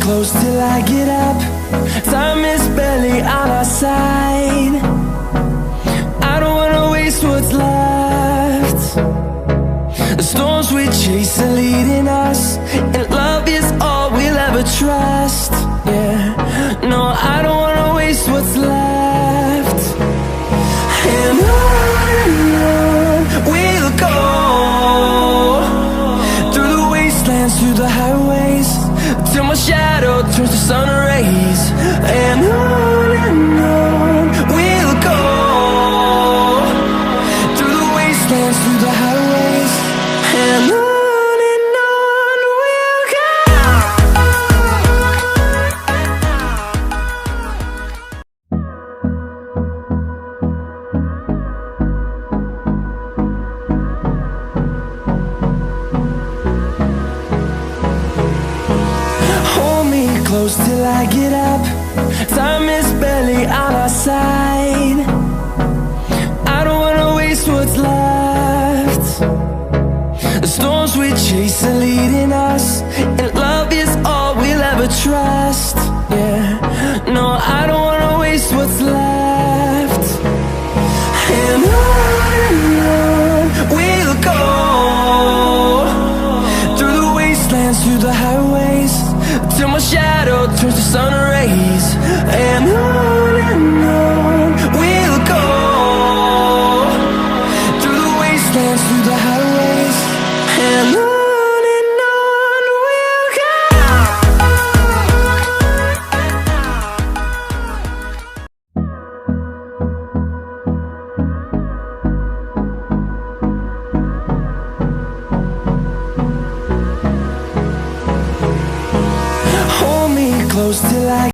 close till I get up. Time is barely on our side. I don't wanna waste what's left. The storms we chase are leading us, and love is all we'll ever trust. Yeah, no, I don't wanna waste what's left. And on we'll go, through the wastelands, through the highways, till my shadow turns to sun rays. And on we'll go, through the wastelands, through the highways, and on we'll go. Hold me close till I get up. Time is barely on our side. I don't wanna waste what's left. The storms we chase are leading us, and love is all we'll ever trust. Yeah, no, I don't wanna waste what's left. And on we'll go, through the wastelands, through the highways, till my shadow turns to sun rays. And on we'll go, through the wastelands, through the highways, and on we'll go. Hold me close till I